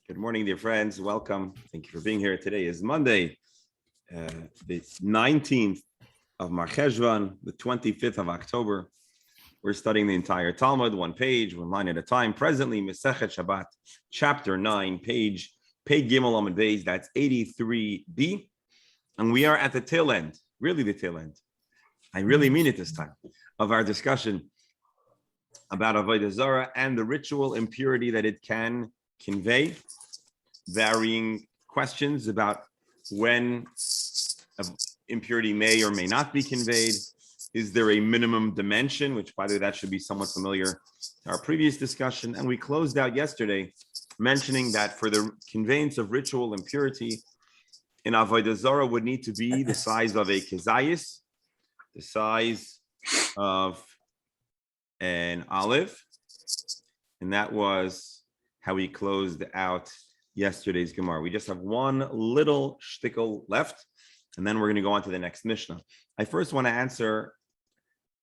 Good morning, dear friends. Welcome. Thank you for being here. Today is Monday, the 19th of Mar Cheshvan, the 25th of October. We're studying the entire Talmud, one page, one line at a time. Presently, Masechet Shabbat, chapter 9, page Gimel Amud Beis, that's 83B. And we are at the tail end, really the tail end. I really mean it this time, of our discussion about Avodah Zarah and the ritual impurity that it can convey. Varying questions about when impurity may or may not be conveyed. Is there a minimum dimension, which by the way, that should be somewhat familiar to our previous discussion. And we closed out yesterday mentioning that for the conveyance of ritual impurity in Avodah Zarah would need to be the size of a kezayis, the size of an olive. And that was how we closed out yesterday's Gemara. We just have one little shtickle left, and then we're going to go on to the next Mishnah. I first want to answer,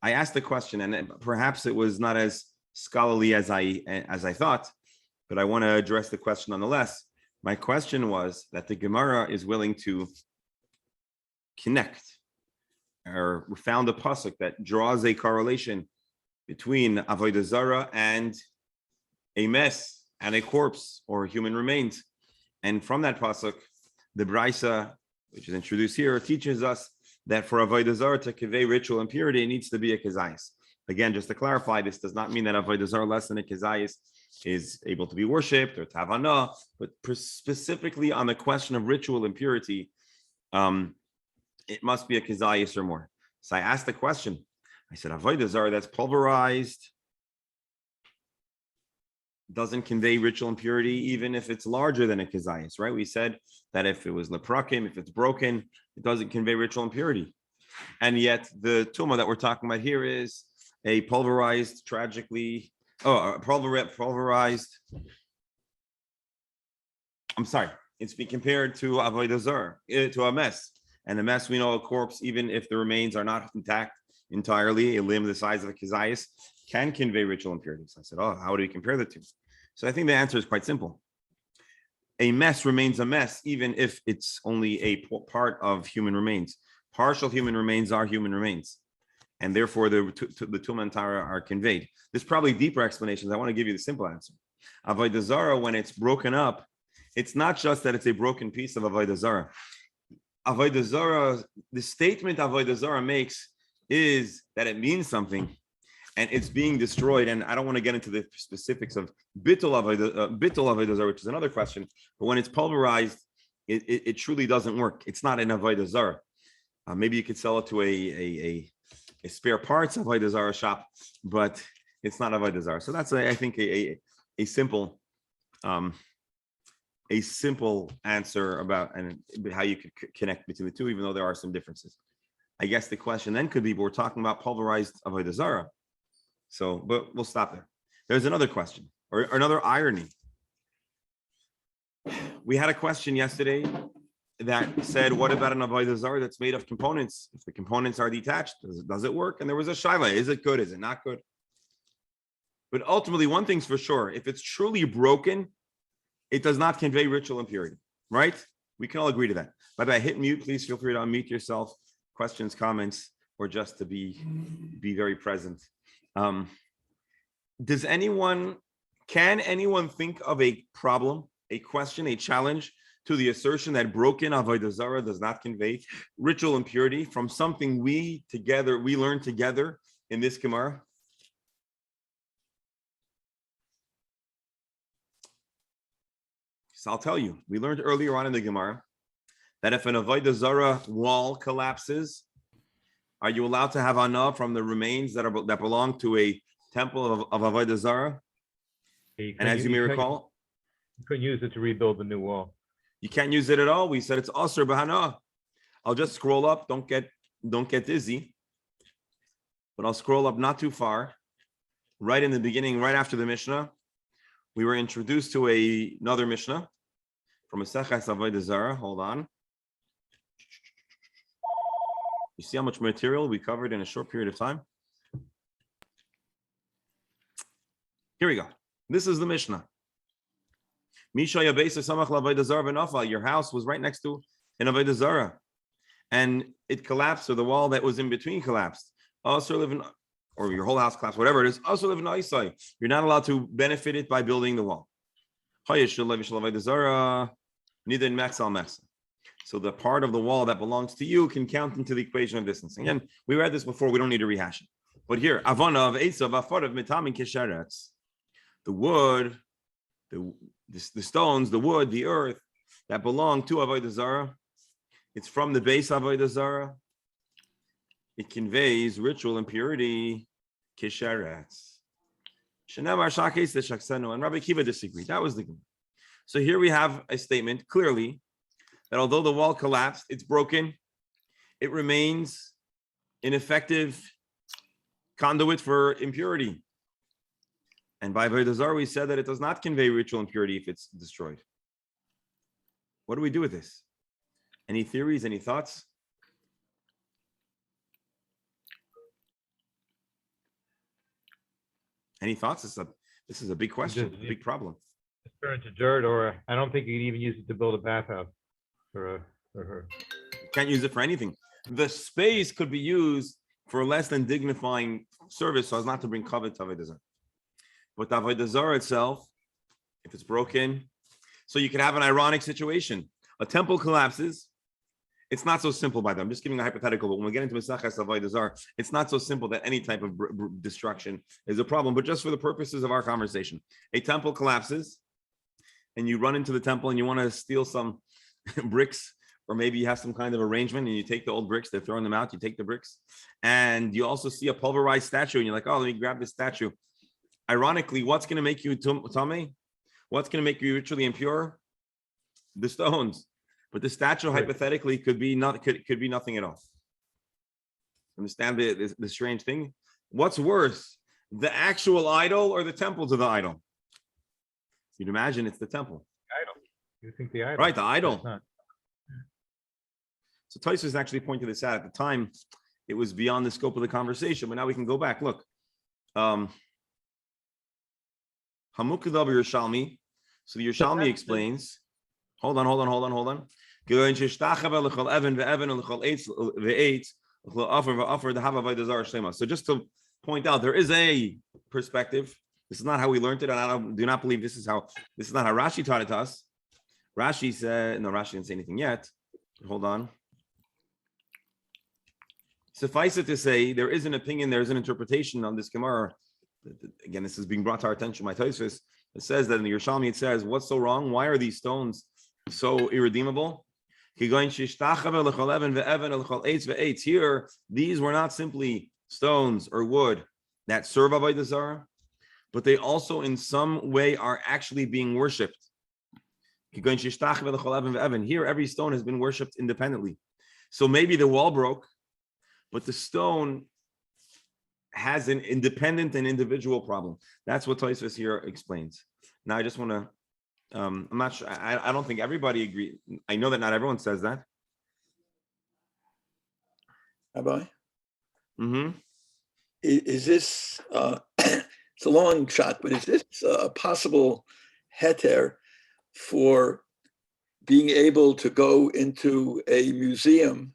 I asked the question, and perhaps it was not as scholarly as I thought, but I want to address the question nonetheless. My question was that the Gemara is willing to connect, or we found a pasuk that draws a correlation between Avodah Zarah and a mess and a corpse or human remains. And from that pasuk, the Brisa, which is introduced here, teaches us that for Avodah Zarah to convey ritual impurity, it needs to be a kezayis. Again, just to clarify, this does not mean that Avodah Zarah less than a kezayis is able to be worshipped or tavana, but specifically on the question of ritual impurity, it must be a kezayis or more. So I asked the question. I said, Avodah Zarah that's pulverized doesn't convey ritual impurity, even if it's larger than a kezayis, right? We said that if it was leprakim, if it's broken, it doesn't convey ritual impurity. And yet the tumah that we're talking about here is a pulverized, pulverized. I'm sorry, it's being compared to Avodah Zarah, to a mess. And a mess, we know a corpse, even if the remains are not intact entirely, a limb the size of a kezayis can convey ritual impurity. So I said, how do we compare the two? So I think the answer is quite simple. A mess remains a mess, even if it's only a part of human remains. Partial human remains are human remains, and therefore the tumah and tara are conveyed. There's probably deeper explanations. I want to give you the simple answer. Avodah Zarah, when it's broken up, it's not just that it's a broken piece of Avodah Zarah. Avodah Zarah, the statement Avodah Zarah makes is that it means something, and it's being destroyed. And I don't want to get into the specifics of bittul Avodah Zarah, which is another question. But when it's pulverized, it truly doesn't work. It's not an Avodah Zarah. Maybe you could sell it to a spare parts Avodah Zarah shop, but it's not Avodah Zarah. So that's, I think, a simple answer about and how you could connect between the two, even though there are some differences. I guess the question then could be, but we're talking about pulverized Avodah Zarah. So, but we'll stop there. There's another question, or another irony. We had a question yesterday that said, what about an Avodah Zarah that's made of components? If the components are detached, does it work? And there was a shaila, is it good? Is it not good? But ultimately, one thing's for sure, if it's truly broken, it does not convey ritual impurity, right? We can all agree to that. By the way, hit mute, please feel free to unmute yourself. Questions, comments, or just to be very present. Can anyone think of a problem, a question, a challenge to the assertion that broken Avodah Zarah does not convey ritual impurity from something we learned together in this Gemara? So I'll tell you, we learned earlier on in the Gemara that if an Avodah Zarah wall collapses, are you allowed to have anah from the remains that belong to a temple of Avodah Zarah? And as you may recall, you couldn't use it to rebuild the new wall. You can't use it at all. We said it's asur b'hana. I'll just scroll up. Don't get dizzy. But I'll scroll up not too far. Right in the beginning, right after the Mishnah, we were introduced to another Mishnah from Masechet Avodah Zarah. Hold on. You see how much material we covered in a short period of time? Here we go. This is the Mishnah. Mishaya Beisa Samach Lavayda Zara V'Nafa. Your house was right next to an Avodah Zara, and it collapsed, or the wall that was in between collapsed. Also live in, or your whole house collapsed, whatever it is. Also live in Isai. You're not allowed to benefit it by building the wall. So the part of the wall that belongs to you can count into the equation of distance. Again, we read this before. We don't need to rehash it. But here, Avana of Esav Afarav Mitamin Kesheretz. The wood, the stones, the wood, the earth that belong to Avodah Zarah. It's from the base of Avodah Zarah. It conveys ritual impurity. Kesheretz. Shenamar Shakes the Shaksenu, and Rabbi Kiva disagreed. That was the good. So here we have a statement clearly that although the wall collapsed, it's broken, it remains an effective conduit for impurity. And by Avodah Zarah, we said that it does not convey ritual impurity if it's destroyed. What do we do with this? Any theories, any thoughts? Any thoughts? This is a big question, a big problem. Turn into dirt, or I don't think you can even use it to build a bathhouse for her. You can't use it for anything. The space could be used for less than dignifying service, so as not to bring kavod to Avodah Zarah. But the Avodah Zarah itself, if it's broken, so you could have an ironic situation. A temple collapses. It's not so simple, by the way. I'm just giving a hypothetical, but when we get into Maseches Avodah Zarah, it's not so simple that any type of destruction is a problem. But just for the purposes of our conversation, a temple collapses, and you run into the temple and you want to steal some bricks, or maybe you have some kind of arrangement and you take the old bricks, they're throwing them out, you take the bricks, and you also see a pulverized statue and you're like, oh, let me grab this statue. Ironically, what's going to make you tamei? What's going to make you ritually impure? The stones. But the statue hypothetically could be nothing at all. Understand the strange thing? What's worse, the actual idol or the temple to the idol? You'd imagine it's the temple. Idol. You think the idol? Right, the idol. So Tosfos actually pointed this out. At the time, it was beyond the scope of the conversation, but now we can go back. Look. Hamukadav Yerushalmi. So the Yerushalmi explains. Hold on. So just to point out, there is a perspective. This is not how we learned it, and I do not believe this is not how Rashi taught it to us. Rashi said, no, Rashi didn't say anything yet. Hold on. Suffice it to say, there is an opinion, there is an interpretation on this Gemara. Again, this is being brought to our attention by Tosfos. It says that in the Yerushalmi, it says, what's so wrong? Why are these stones so irredeemable? Here, these were not simply stones or wood that serve Avodah Zarah, but they also in some way are actually being worshipped. Here, every stone has been worshipped independently. So maybe the wall broke, but the stone has an independent and individual problem. That's what Tosfos here explains. Now, I just want to, I'm not sure, I don't think everybody agrees. I know that not everyone says that. Rabbi? Mm-hmm. Is this, it's a long shot, but is this a possible heter for being able to go into a museum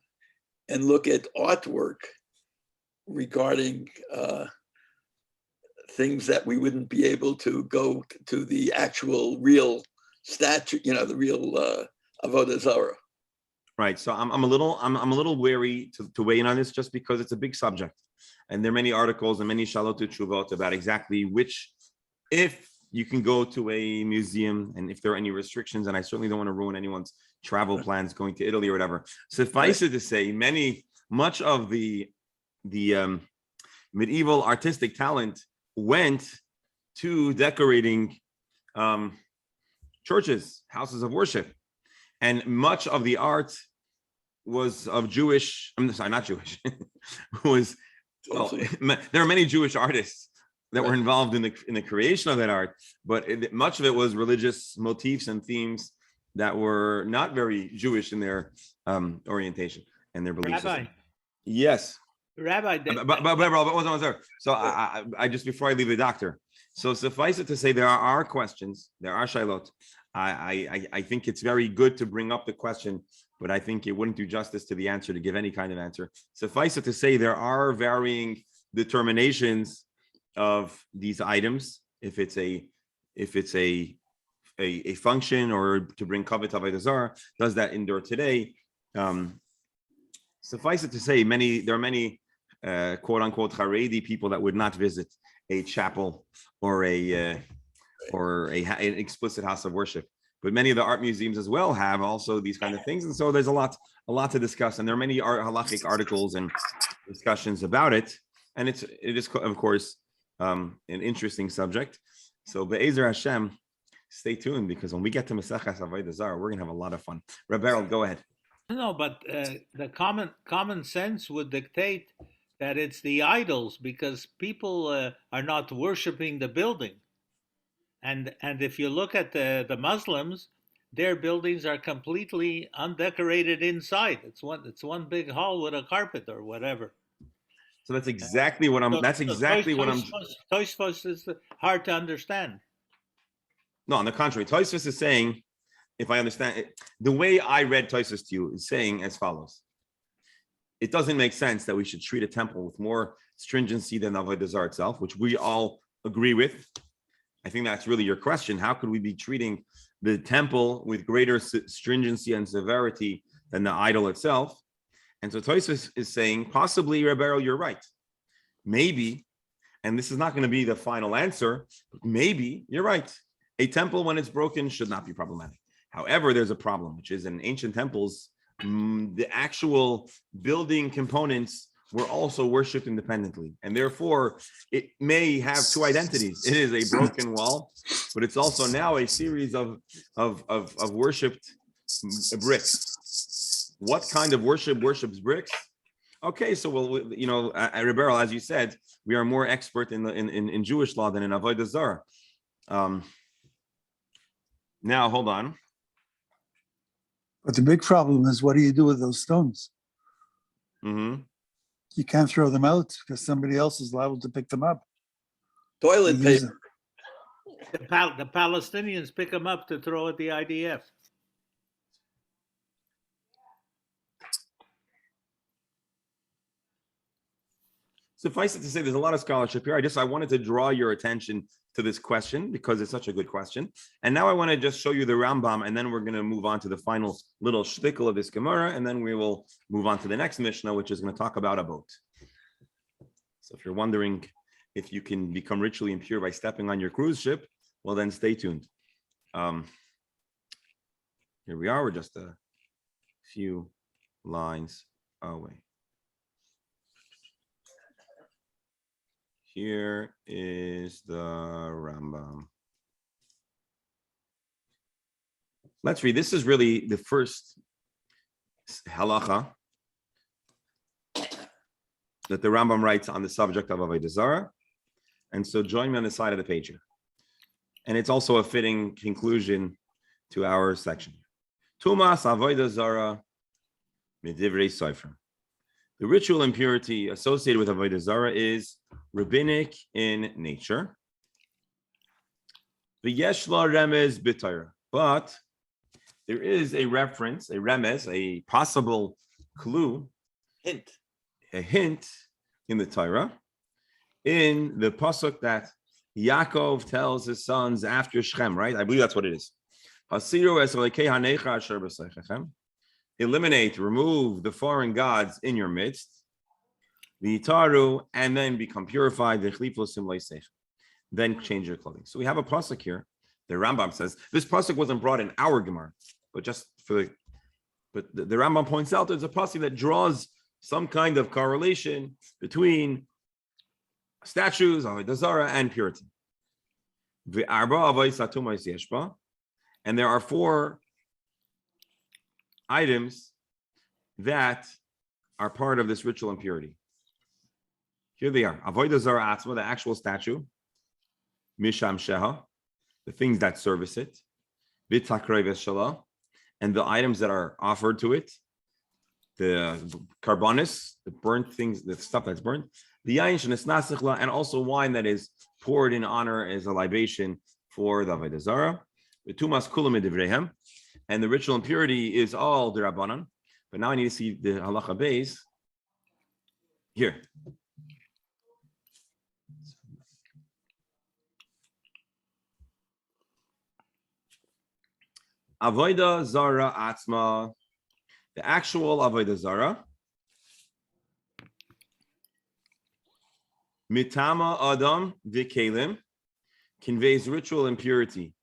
and look at artwork regarding things that we wouldn't be able to go to the actual real statue, the real Avodah Zarah? Right. So I'm a little wary to weigh in on this, just because it's a big subject, and there are many articles and many shalot teshuvot about exactly if you can go to a museum and if there are any restrictions. And I certainly don't want to ruin anyone's travel plans going to Italy or whatever. Suffice it to say, much of the medieval artistic talent went to decorating churches, houses of worship, and much of the art was of Jewish. I'm sorry, not Jewish. There are many Jewish artists that were involved in the creation of that art, but much of it was religious motifs and themes that were not very Jewish in their orientation and their beliefs. Rabbi. Yes. Rabbi. But so I just, before I leave the doctor, So suffice it to say, there are questions, there are shailot. I think it's very good to bring up the question, but I think it wouldn't do justice to the answer to give any kind of answer. Suffice it to say, there are varying determinations of these items. If it's a function, or to bring kavod avodah zarah, does that endure today? Suffice it to say, there are many quote unquote Haredi people that would not visit a chapel or an explicit house of worship. But many of the art museums as well have also these kind of things, and so there's a lot to discuss. And there are many halachic articles and discussions about it. And it is of course an interesting subject. So Be'ezer Hashem, stay tuned, because when we get to Maseches Avodah Zarah, we're gonna have a lot of fun. Reb Beryl, go ahead. No, but the common sense would dictate that it's the idols, because people are not worshiping the building. And if you look at the Muslims, their buildings are completely undecorated inside. It's one big hall with a carpet or whatever. So that's exactly what I'm. That's exactly what I'm. Tosfos is hard to understand. No, on the contrary, Tosfos is saying, if I understand it, the way I read Tosfos to you is saying as follows: it doesn't make sense that we should treat a temple with more stringency than Avodah Zarah itself, which we all agree with. I think that's really your question. How could we be treating the temple with greater stringency and severity than the idol itself? And so Tosfos is saying, possibly, Reb Beryl, you're right. Maybe, and this is not going to be the final answer, but maybe you're right. A temple, when it's broken, should not be problematic. However, there's a problem, which is in ancient temples, the actual building components were also worshipped independently. And therefore, it may have two identities. It is a broken wall, but it's also now a series of worshipped bricks. What kind of worship worships bricks? Okay, so Reb Beryl, as you said, we are more expert in Jewish law than in Avodah Zarah. Now, hold on. But the big problem is, what do you do with those stones? Mm-hmm. You can't throw them out because somebody else is liable to pick them up. Toilet You use paper. The Palestinians pick them up to throw at the IDF. Suffice it to say, there's a lot of scholarship here. I wanted to draw your attention to this question because it's such a good question. And now I want to just show you the Rambam, and then we're going to move on to the final little shtickle of this Gemara, and then we will move on to the next Mishnah, which is going to talk about a boat. So if you're wondering if you can become ritually impure by stepping on your cruise ship, well, then stay tuned. Here we are. We're just a few lines away. Here is the Rambam. Let's read. This is really the first halacha that the Rambam writes on the subject of Avodah Zarah. And so join me on the side of the page here. And it's also a fitting conclusion to our section. Tumas Avodah Zarah Midivrei Sofer. The ritual impurity associated with Avodah Zarah is rabbinic in nature. V'yesh la remez b'Torah. But there is a reference, a remez, a possible clue, a hint in the Torah, in the pasuk that Yaakov tells his sons after Shechem, right? I believe that's what it is. Hasiru es elokei hanecha asher b'seichechem. Eliminate, remove the foreign gods in your midst, v'yitaru, and then become purified. Then change your clothing. So we have a pasuk here. The Rambam says this pasuk wasn't brought in our Gemara, but just for the Rambam points out there's a pasuk that draws some kind of correlation between statues, Avodah Zarah, and purity. And there are 4 items that are part of this ritual impurity. Here they are. Avodah Zarah Atzma, the actual statue. Misham Sheha, the things that service it. V'takrei v'shala, and the items that are offered to it. The carbonis, the burnt things, the stuff that's burnt. The yain shenisnasich la, and also wine that is poured in honor as a libation for the avodah zarah. The tumas kulam edivrehem, and the ritual impurity is all derabanan. But now I need to see the halacha beis here. Avodah zara atzma, the actual avodah zara. Mitama adam v'kelim conveys ritual impurity.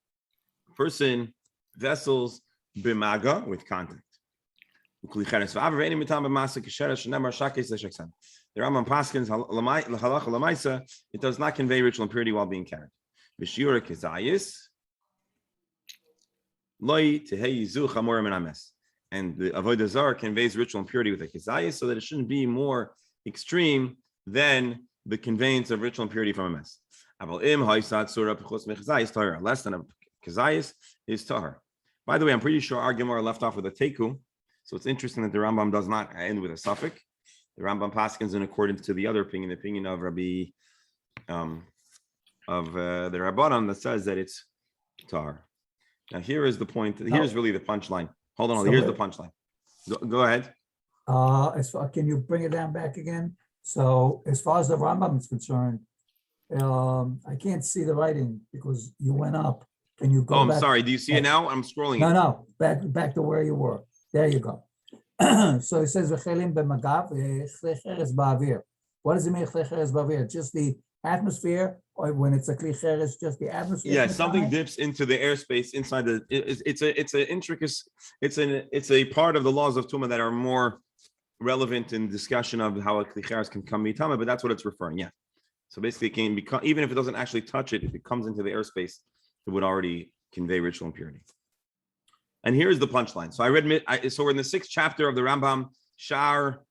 Person, vessels, bimaga, with contact. The Rambam paskins halacha lamaisa, it does not convey ritual impurity while being carried. V'shiura kezayis loi tehei yizu chamor min ames, and the avodah zarah conveys ritual impurity with a kezayis, so that it shouldn't be more extreme than the conveyance of ritual impurity from a mess. Less than a kezayis is tahar. By the way, I'm pretty sure our Gemara left off with a teku, so it's interesting that the Rambam does not end with a suffix. The Rambam paskins in accordance to the other opinion, the opinion of Rabbi the Rabbanan, that says that it's tahar. Now here is the point. Here's really the punchline. Hold on, here's the punchline. Go ahead. Can you bring it down back again? So as far as the Rambam is concerned, I can't see the writing because you went up. Can you go I'm back? sorry. Do you see it now? I'm scrolling. No, back to where you were. There you go. So it says v'chelim b'magav v'chlei cheres ba'avir. What does it mean chlei cheres ba'avir? Just the atmosphere, or when it's a kli cheres, just the atmosphere? Yeah, something dips into the airspace inside the. It's an intricate. It's a part of the laws of Tumah that are more relevant in discussion of how a kli cheres can come mitama, but that's what it's referring. Yeah. So basically, it can become, even if it doesn't actually touch it, if it comes into the airspace, it would already convey ritual impurity. And here's the punchline. So so we're in the 6th chapter of the Rambam, Shar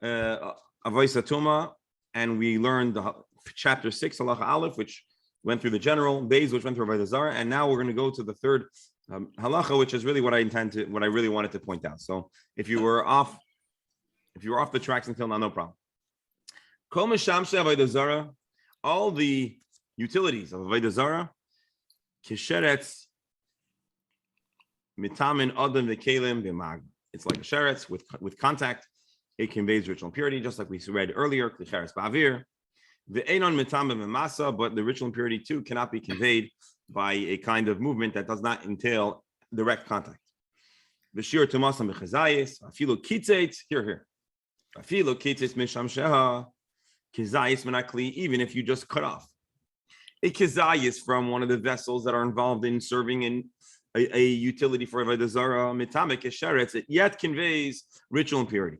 Avoisa Tuma, and we learned the chapter 6, Halacha Aleph, which went through the general, Beis, which went through Avodah Zarah, and now we're going to go to the 3rd Halacha, which is really what I really wanted to point out. So if you were off the tracks until now, no problem. Kol Mishamshe Avodah Zarah, all the utilities of Avodah Zarah, Kisheretz, Mitamin Adam V'Kelim B'Mag. It's like a sheretz with contact. It conveys ritual impurity, just like we read earlier. Klicheres Ba'avir. V'Einon Mitamin B'Masa, but the ritual impurity too cannot be conveyed by a kind of movement that does not entail direct contact. V'Shir Tumasam B'Chazayis. Afilu Kitzeit. Here. Afilu Kitzeit Mishamsheha. Kizayis Menakli. Even if you just cut off a kizayis from one of the vessels that are involved in serving in a utility for Avodah Zarah, mitamek esheretz, it yet conveys ritual impurity.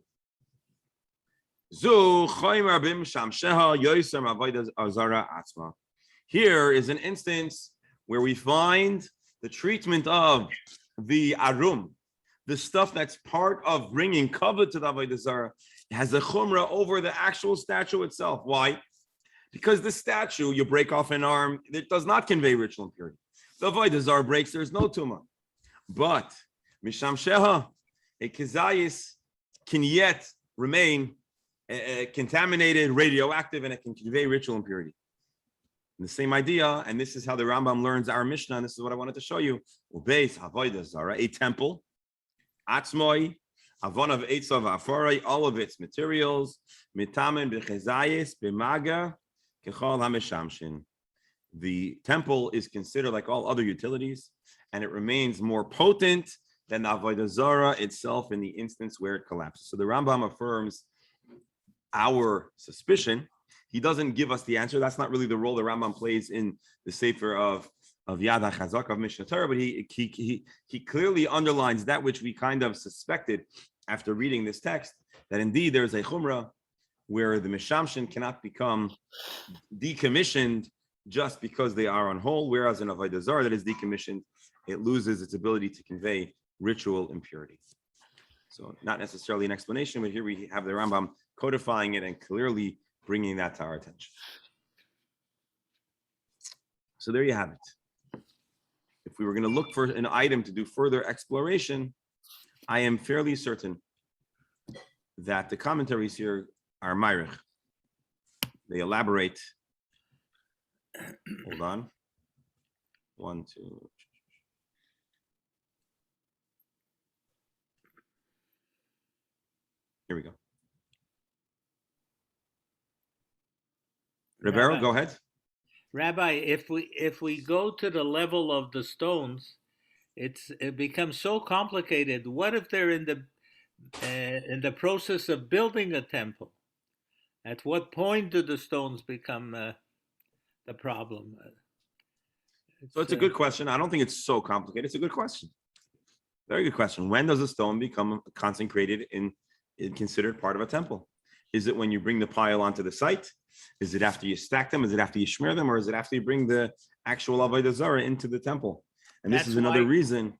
Here is an instance where we find the treatment of the arum, the stuff that's part of bringing kavod to the Avodah Zarah, has a chumrah over the actual statue itself. Why? Because the statue, you break off an arm, it does not convey ritual impurity. The Avodah Zarah breaks, there's no tumah. But Misham Sheha, a kizayis can yet remain contaminated, radioactive, and it can convey ritual impurity. And the same idea, and this is how the Rambam learns our Mishnah, and this is what I wanted to show you. Ubeis Avodah Zarah, a temple, Atzmoi, Avon of Eitzav Aforai, all of its materials, Mitamen B'chezayis, B'maga, Kechol HaMeshamshin. The temple is considered like all other utilities, and it remains more potent than the Avodah Zarah itself in the instance where it collapses. So the Rambam affirms our suspicion. He doesn't give us the answer. That's not really the role the Rambam plays in the Sefer of Yad HaChazak of Mishnah Torah, but he clearly underlines that which we kind of suspected after reading this text, that indeed there's a chumrah where the Mishamshin cannot become decommissioned just because they are on hold, whereas in Avodah Zarah that is decommissioned, it loses its ability to convey ritual impurity. So not necessarily an explanation, but here we have the Rambam codifying it and clearly bringing that to our attention. So there you have it. If we were going to look for an item to do further exploration, I am fairly certain that the commentaries here are Myrich. they elaborate. Hold on. 1, 2. Here we go. Rivero, go ahead. Rabbi, if we go to the level of the stones, it becomes so complicated. What if they're in the process of building a temple? At what point do the stones become the problem? So it's a good question. I don't think it's so complicated. It's a good question. Very good question. When does a stone become consecrated and considered part of a temple? Is it when you bring the pile onto the site? Is it after you stack them? Is it after you smear them? Or is it after you bring the actual Avodah Zarah into the temple? And this is another reason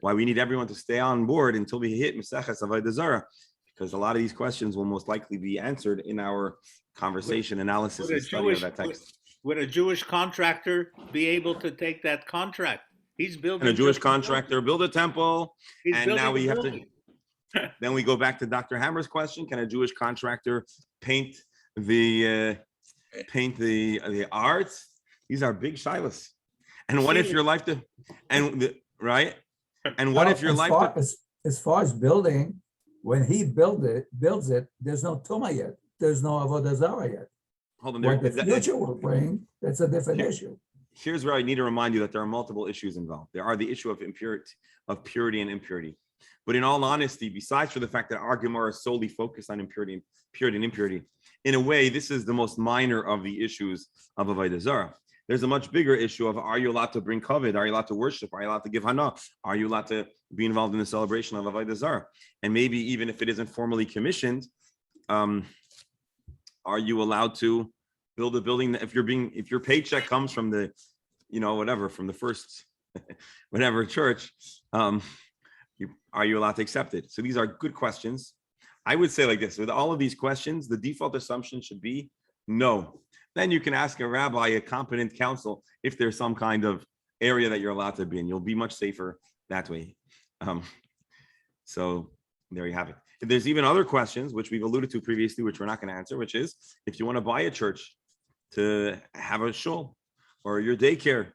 why we need everyone to stay on board until we hit Maseches Avodah Zarah, because a lot of these questions will most likely be answered in our conversation, analysis, and study of that text. Would a Jewish contractor be able to take that contract? He's building. And a Jewish contractor build a temple, and now we have to. Then we go back to Dr. Hammer's question: can a Jewish contractor paint the art? These are big shilas. And what if your life right? And what if your life as far as building, when he builds it, there's no tuma yet. There's no avodah zarah yet. Hold on, what the future will bring, that's a different issue. Here's where I need to remind you that there are multiple issues involved. There are the issue of purity and impurity. But in all honesty, besides for the fact that our Gemara is solely focused on purity and impurity, in a way, this is the most minor of the issues of Avodah Zarah. There's a much bigger issue of, are you allowed to bring kavod? Are you allowed to worship? Are you allowed to give hana? Are you allowed to be involved in the celebration of Avodah Zarah? And maybe even if it isn't formally commissioned, are you allowed to build a building that if your paycheck comes from the, from the first, whatever church, are you allowed to accept it? So these are good questions. I would say like this, with all of these questions, the default assumption should be no. Then you can ask a rabbi, a competent counsel, if there's some kind of area that you're allowed to be in. You'll be much safer that way. So there you have it. If there's even other questions, which we've alluded to previously, which we're not going to answer, which is if you want to buy a church to have a shul or your daycare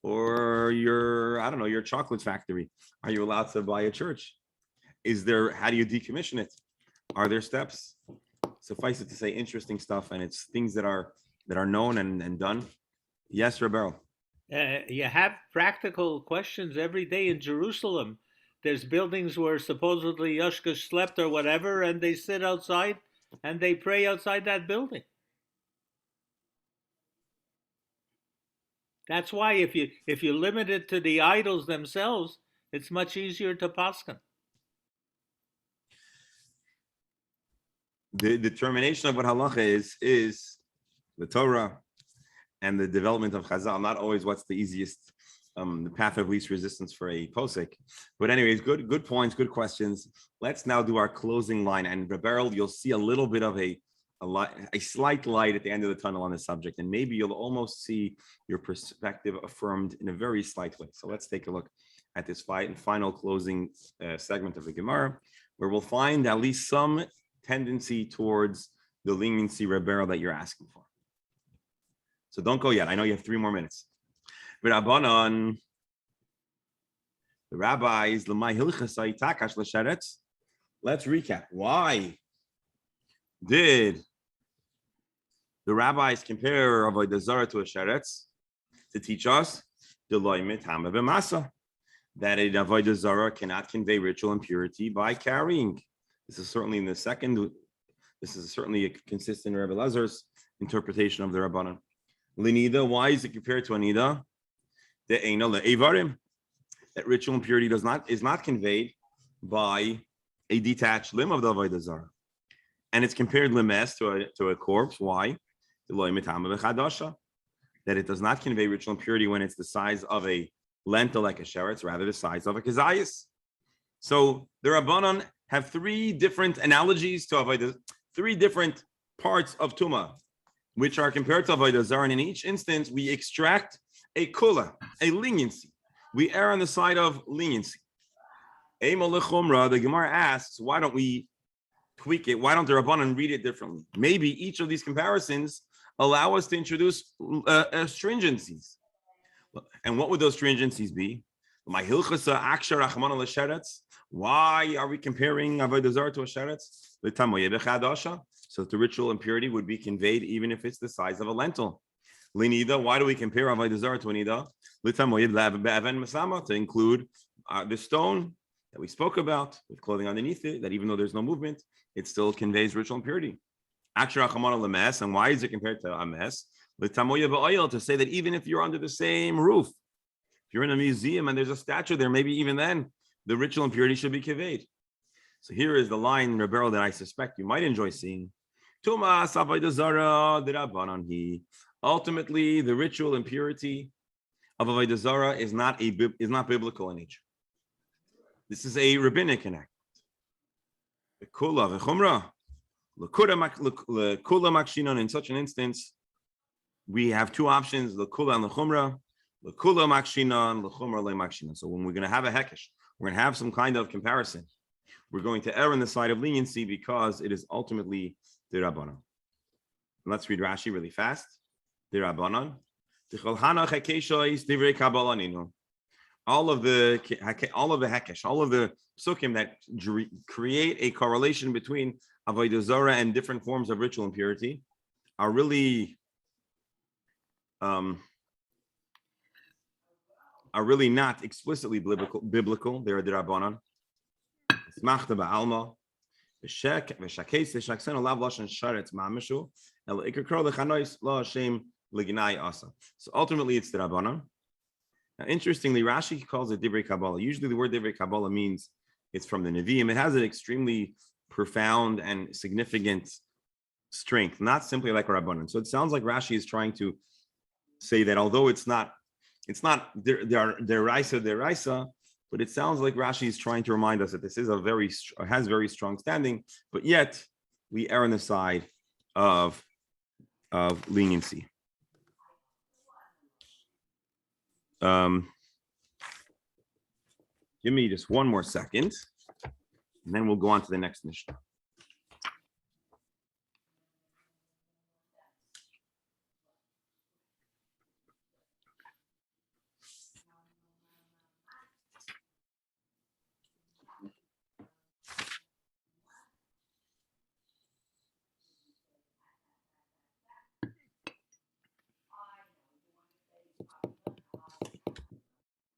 or your chocolate factory, are you allowed to buy a church? How do you decommission it? Are there steps? Suffice it to say, interesting stuff, and it's things that are known and done. Yes, Rebel. You have practical questions every day in Jerusalem. There's buildings where supposedly Yoshka slept or whatever, and they sit outside and they pray outside that building. That's why if you limit it to the idols themselves, it's much easier to paskin. The determination of what halacha is the Torah and the development of Chazal, not always what's the easiest, the path of least resistance for a posek. But anyways, good points, good questions. Let's now do our closing line. And Rebel, you'll see a little bit of a slight light at the end of the tunnel on this subject, and maybe you'll almost see your perspective affirmed in a very slight way. So let's take a look at this final closing segment of the Gemara, where we'll find at least some tendency towards the leniency rebel that you're asking for. So don't go yet. I know you have 3 more minutes. But Rabbanon, the rabbis, let's recap. Why did the rabbis compare Avodah Zarah to a sheretz? To teach us that a Avodah Zarah cannot convey ritual impurity by carrying. This is certainly consistent in Rebbe Lazar's interpretation of the Rabbanan. Linida, why is it compared to Anida? The Eina le'evarim, that ritual impurity is not conveyed by a detached limb of the Avodah Zarah. And it's compared limes to a corpse. Why? That it does not convey ritual impurity when it's the size of a lentil like a sheretz, rather the size of a kazayas. So the Rabbanan have 3 different analogies to Avodah, 3 different parts of Tumah, which are compared to Avodah Zarah. And in each instance, we extract a kula, a leniency. We err on the side of leniency. The Gemara asks, why don't we tweak it. Why don't the Rabbanan read it differently? Maybe each of these comparisons allow us to introduce stringencies. And what would those stringencies be? Why are we comparing Avodah Zarah to a sheretz? So that the ritual impurity would be conveyed even if it's the size of a lentil. Linida, why do we compare Avodah Zarah to a nida? To include the stone that we spoke about with clothing underneath it, that even though there's no movement, it still conveys ritual impurity. And why is it compared to a mes? To say that even if you're under the same roof, if you're in a museum and there's a statue there, maybe even then the ritual impurity should be conveyed. So here is the line, Rebel, that I suspect you might enjoy seeing. Ultimately, the ritual impurity of Avodah Zarah is not biblical in nature. This is a rabbinic enactment. In such an instance, we have two options: l'kula and l'chumra. L'kula makshinan, l'chumra le'makshinan. So when we're going to have a hekesh, we're going to have some kind of comparison. We're going to err on the side of leniency because it is ultimately the Rabbanan. Let's read Rashi really fast. The Rabbanan. All of the hekesh, all of the psukim that create a correlation between Avodah Zarah and different forms of ritual impurity are really not explicitly biblical. They're the Rabbanan. Smachta ba'alma, v'shakes v'shaksenu lav lashon sharetz ma'amishu, el ikakro lechanois lo Hashem l'ginai asa. So ultimately, it's the Rabbanan. Now, interestingly, Rashi calls it Divrei Kabbalah. Usually, the word Divrei Kabbalah means it's from the Nevi'im. It has an extremely profound and significant strength, not simply like a Rabbanan. So it sounds like Rashi is trying to say that although it's not deraisa, but it sounds like Rashi is trying to remind us that this is has very strong standing, but yet we err on the side of leniency. Give me just one more second, and then we'll go on to the next Mishnah.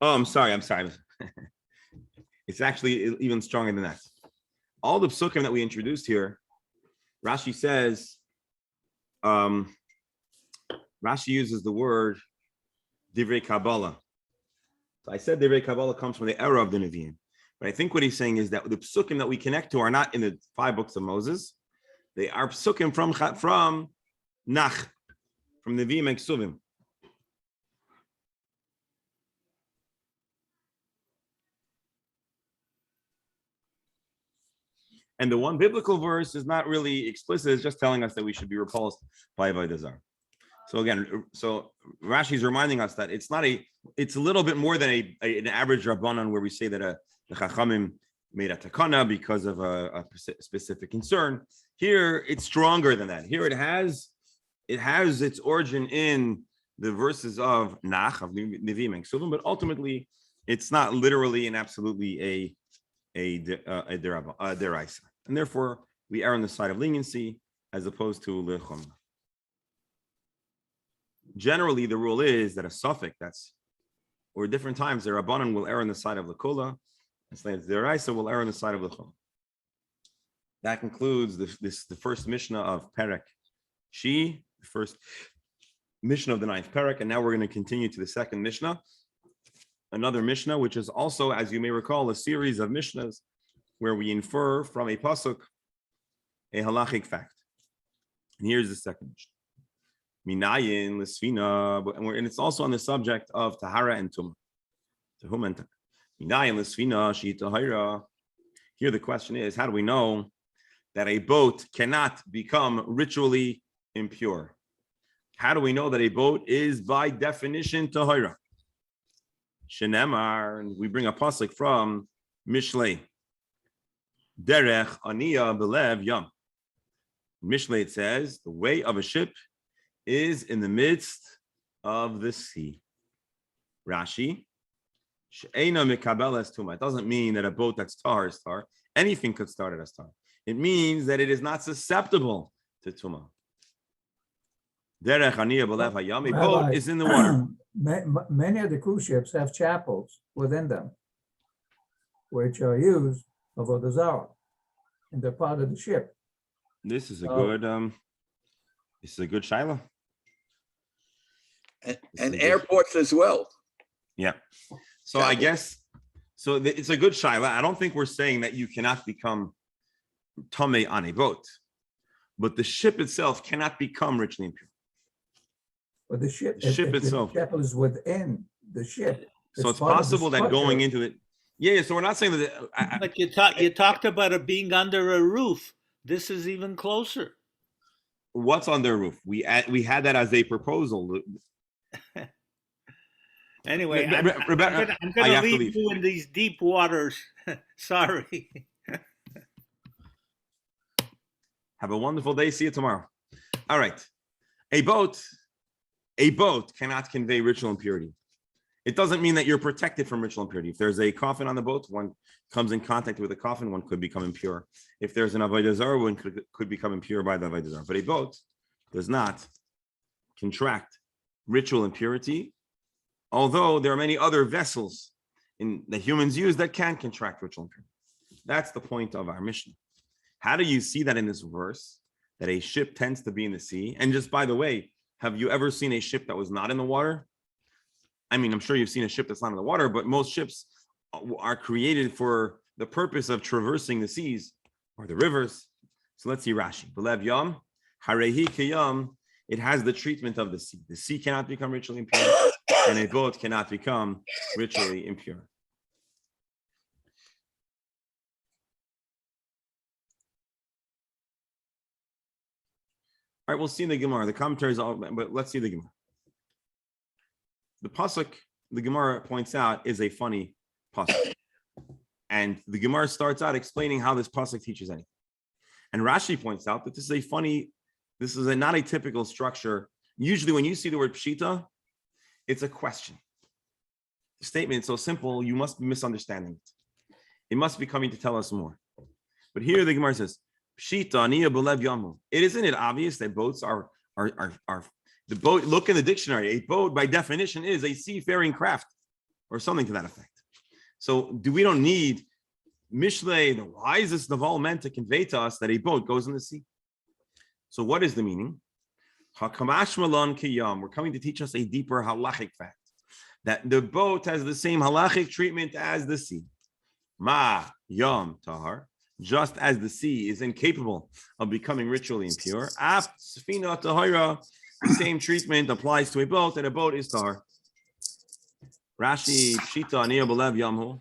Oh, I'm sorry. It's actually even stronger than that. All the psukim that we introduced here, Rashi says, Rashi uses the word Divrei Kabbalah. So I said Divrei Kabbalah comes from the era of the Nevi'im. But I think what he's saying is that the psukim that we connect to are not in the 5 books of Moses. They are psukim from Nach, from Nevi'im and Ksuvim. And the one biblical verse is not really explicit. It's just telling us that we should be repulsed by Avodah Zarah. So again, Rashi is reminding us that it's a little bit more than an average Rabbanan where we say that the Chachamim made a takana because of a specific concern. Here, it's stronger than that. Here, it has its origin in the verses of Nach, of Nevi'im and Ksuvim, but ultimately, it's not literally and absolutely a deraisa, and therefore we err on the side of leniency as opposed to lechum. Generally, the rule is that a suffix or different times the Rabbanan will err on the side of lekula, and the deraisa will err on the side of lechum. That concludes the first Mishnah of Perek Shi, the first Mishnah of the 9th Perek, and now we're going to continue to the second Mishnah. Another Mishnah, which is also, as you may recall, a series of Mishnahs where we infer from a pasuk a halachic fact. And here's the second Mishnah. Minayin l'sfina, and it's also on the subject of tahara and tumah. Minayin l'sfina shi tahira. Here the question is, how do we know that a boat cannot become ritually impure? How do we know that a boat is by definition tahira? Shenemar, and we bring a pasuk from Mishlei. Derech aniya belev yam. Mishlei, it says, the way of a ship is in the midst of the sea. Rashi, she'ena mikabel es tuma. It doesn't mean that a boat that's tar is tar. Anything could start as tar. It means that it is not susceptible to tuma. Derech aniya belev hayam. A boat is in the water. Many of the cruise ships have chapels within them, which are used of Avodah Zarah, and they're part of the ship. This is a Oh. good shaila. And airports as well. Yeah. So I guess it's a good shaila. I don't think we're saying that you cannot become tamei on a boat, but the ship itself cannot become ritually impure. But the ship, The ship if itself. the chapel is within the ship. So it's part of the possible that going structure. into it. Yeah. So we're not saying that. But you talked about it being under a roof. This is even closer. What's on their roof? We had that as a proposal. Anyway, Rebecca, I'm I going to have to leave leave. you in these deep waters. Sorry. Have a wonderful day. See you tomorrow. All right. A boat cannot convey ritual impurity. It doesn't mean that you're protected from ritual impurity. If there's a coffin on the boat, one comes in contact with a coffin, one could become impure. If there's an avodah zarah, one could become impure by the avodah zarah. But a boat does not contract ritual impurity, although there are many other vessels that humans use that can contract ritual impurity. That's the point of our mission. How do you see that in this verse, that a ship tends to be in the sea? And just by the way, have you ever seen a ship that was not in the water? I mean, I'm sure you've seen a ship that's not in the water, but most ships are created for the purpose of traversing the seas or the rivers. So let's see Rashi. Belev yam, harehi kiyam. It has the treatment of the sea. The sea cannot become ritually impure, and a boat cannot become ritually impure. All right, we'll see in the Gemara. The commentaries, but let's see the Gemara. The pasuk, the Gemara points out, is a funny pasuk, and the Gemara starts out explaining how this pasuk teaches anything. And Rashi points out that this is not a typical structure. Usually, when you see the word pshita, it's a question. The statement is so simple, you must be misunderstanding it. It must be coming to tell us more. But here the Gemara says, pshita aniya belev yamu. Isn't it obvious that boats are the boat? Look in the dictionary. A boat, by definition, is a seafaring craft, or something to that effect. So, we don't need Mishlei, the wisest of all men, to convey to us that a boat goes in the sea. So, what is the meaning? Hakamash malon kiyam. We're coming to teach us a deeper halachic fact that the boat has the same halachic treatment as the sea. Ma yam tahar. Just as the sea is incapable of becoming ritually impure, af sfina tahira. The same treatment applies to a boat, and a boat is tahar. Rashi pshita aniya belev yamhu.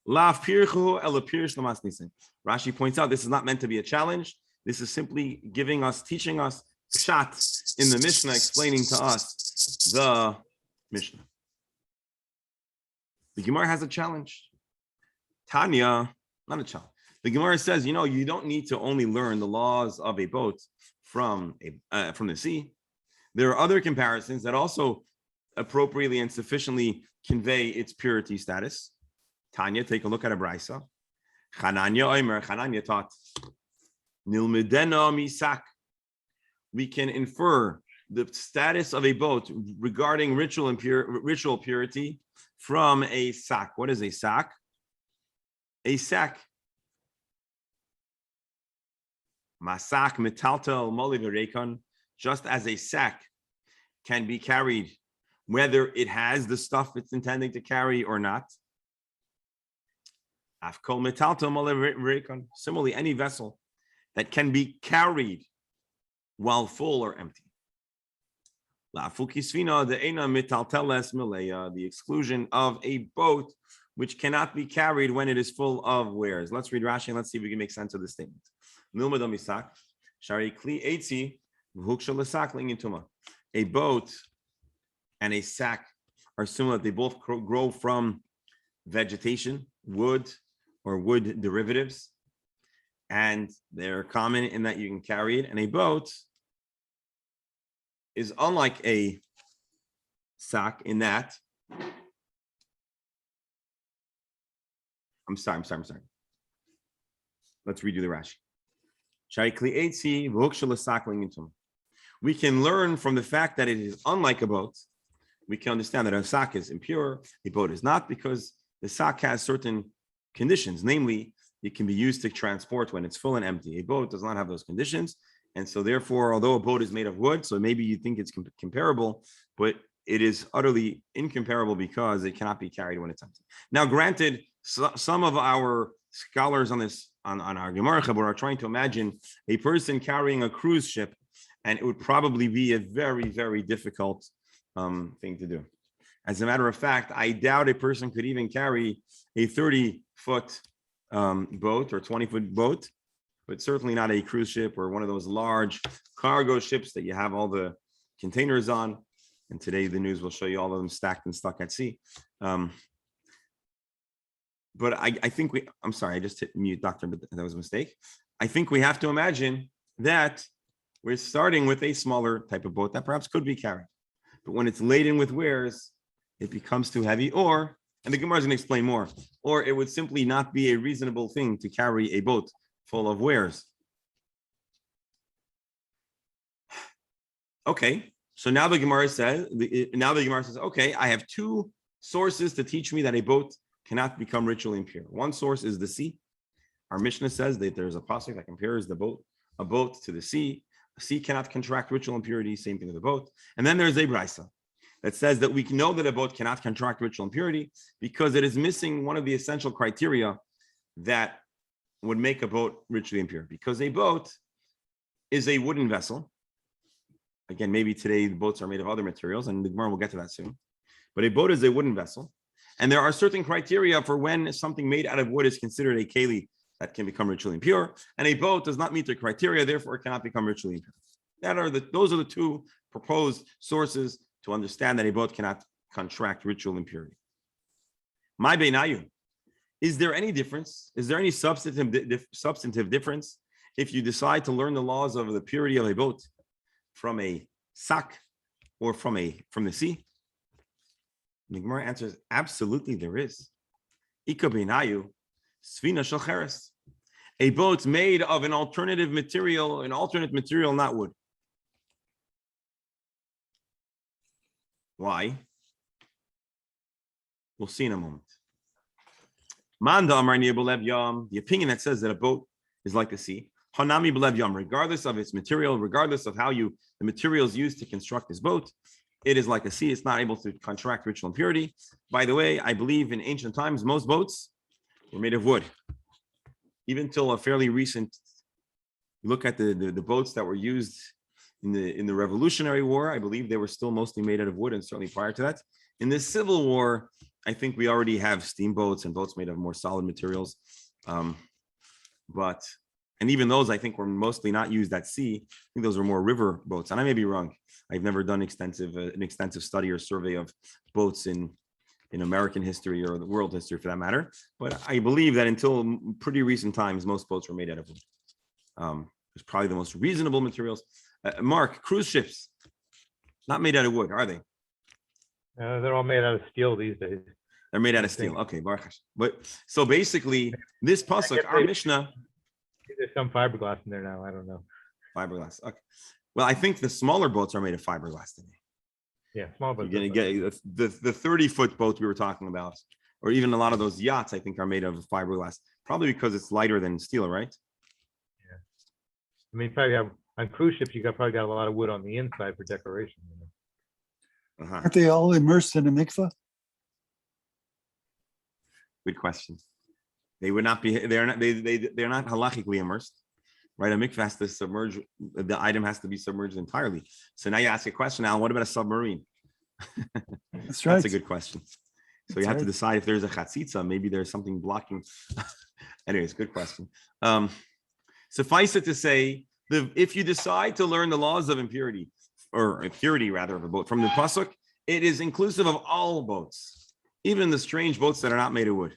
Lav pirchu ela pirish lamas nisim. Rashi points out this is not meant to be a challenge. This is simply teaching us pshat in the Mishnah, explaining to us the Mishnah. The Gemara has a challenge. Tanya, not a challenge. The Gemara says, you don't need to only learn the laws of a boat from the sea. There are other comparisons that also appropriately and sufficiently convey its purity status. Tanya, take a look at a brisa. Chananya taught, Nilmedena misak. We can infer the status of a boat regarding ritual purity from a sack. What is a sack? A sack. Masak metaltel moliverekon. Just as a sack can be carried, whether it has the stuff it's intending to carry or not. Afkol metaltel moliverekon. Similarly, any vessel that can be carried while full or empty. The exclusion of a boat which cannot be carried when it is full of wares. Let's read Rashi and let's see if we can make sense of this statement. A boat and a sack are similar. They both grow from vegetation, wood, or wood derivatives. and they're common in that you can carry it. And a boat is unlike a sack in that. I'm sorry. Let's redo the Rashi. We can learn from the fact that it is unlike a boat. We can understand that a sack is impure, a boat is not, because the sack has certain conditions. Namely, it can be used to transport when it's full and empty. A boat does not have those conditions. And so therefore, although a boat is made of wood, so maybe you think it's comparable, but it is utterly incomparable because it cannot be carried when it's empty. Now, granted, some of our scholars on this, on our Gemara Chabur, are trying to imagine a person carrying a cruise ship, and it would probably be a very, very difficult thing to do. As a matter of fact, I doubt a person could even carry a 30-foot boat or 20-foot boat, but certainly not a cruise ship or one of those large cargo ships that you have all the containers on. And today the news will show you all of them stacked and stuck at sea. But I think I'm sorry, I just hit mute, doctor, but that was a mistake. I think we have to imagine that we're starting with a smaller type of boat that perhaps could be carried. But when it's laden with wares, it becomes too heavy, or, and the Gemara is going to explain more, or it would simply not be a reasonable thing to carry a boat full of wares. Okay, so now the Gemara says, okay, I have two sources to teach me that a boat cannot become ritually impure. One source is the sea. Our Mishnah says that there's a pasuk that compares a boat to the sea. The sea cannot contract ritual impurity, same thing with the boat. And then there's a brisa that says that we know that a boat cannot contract ritual impurity because it is missing one of the essential criteria that would make a boat ritually impure. Because a boat is a wooden vessel. Again, maybe today the boats are made of other materials, and the Gemara will get to that soon. But a boat is a wooden vessel. And there are certain criteria for when something made out of wood is considered a keli that can become ritually impure, and a boat does not meet the criteria, therefore it cannot become ritually impure. Those are the two proposed sources to understand that a boat cannot contract ritual impurity. My beinayu, is there any difference? Is there any substantive difference if you decide to learn the laws of the purity of a boat from a sack or from the sea? The Gemara answers, absolutely there is. Ika beinayu, svina shel cheres. A boat made of an alternate material, not wood. Why? We'll see in a moment. The opinion that says that a boat is like the sea, hanami b'lev yam, regardless of its material, regardless of how the materials used to construct this boat, it is like a sea. It's not able to contract ritual impurity. By the way, I believe in ancient times, most boats were made of wood. Even till a fairly recent, look at the boats that were used in the Revolutionary War, I believe they were still mostly made out of wood, and certainly prior to that. In the Civil War, I think we already have steamboats and boats made of more solid materials. And even those, I think, were mostly not used at sea. I think those were more river boats. And I may be wrong. I've never done an extensive study or survey of boats in American history or the world history for that matter. But I believe that until pretty recent times, most boats were made out of wood. It's probably the most reasonable materials. Mark, cruise ships, not made out of wood, are they? They're all made out of steel these days. They're made out of steel. Okay, Baruch Hashem. But so basically, this pasuk, our Mishnah. There's some fiberglass in there now. I don't know. Fiberglass. Okay. Well, I think the smaller boats are made of fiberglass today. Yeah, small boats. You're going to get the 30-foot boat we were talking about, or even a lot of those yachts, I think, are made of fiberglass. Probably because it's lighter than steel, right? Yeah. I mean, probably on cruise ships, you probably got a lot of wood on the inside for decoration. Aren't they all immersed in a mikveh? Good question. They would not be. They're not halachically immersed, right? A mikveh has to submerge. The item has to be submerged entirely. So now you ask a question, Al. What about a submarine? That's right. That's a good question. So you have to decide if there's a chatzitza. Maybe there's something blocking. Anyways, good question. Suffice it to say, if you decide to learn the laws of impurity, or impurity rather, of a boat from the pasuk, it is inclusive of all boats, even the strange boats that are not made of wood.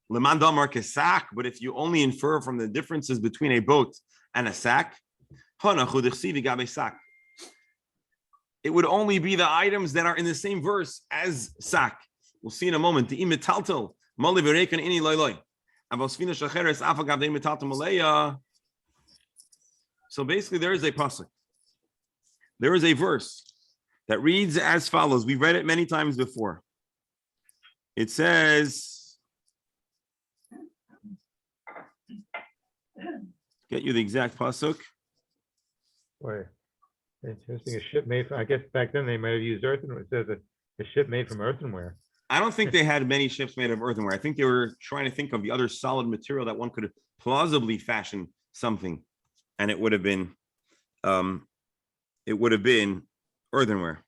But if you only infer from the differences between a boat and a sack, it would only be the items that are in the same verse as sack. We'll see in a moment. So basically, there is a pasuk. There is a verse that reads as follows. We've read it many times before. It says, get you the exact pasuk. Boy, interesting. A ship made from, I guess back then they might have used earthenware. It says a ship made from earthenware. I don't think they had many ships made of earthenware. I think they were trying to think of the other solid material that one could plausibly fashion something, and it would have been earthenware.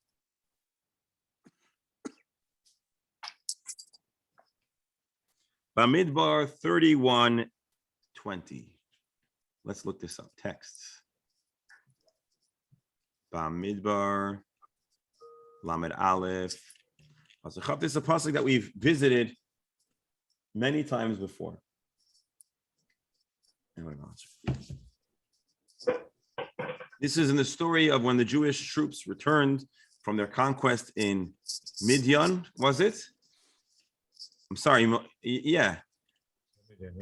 Bamidbar 31:20. Let's look this up. Texts. Bamidbar Lamed Aleph. This is a pasuk that we've visited many times before. This is in the story of when the Jewish troops returned from their conquest in Midian, was it? I'm sorry, yeah.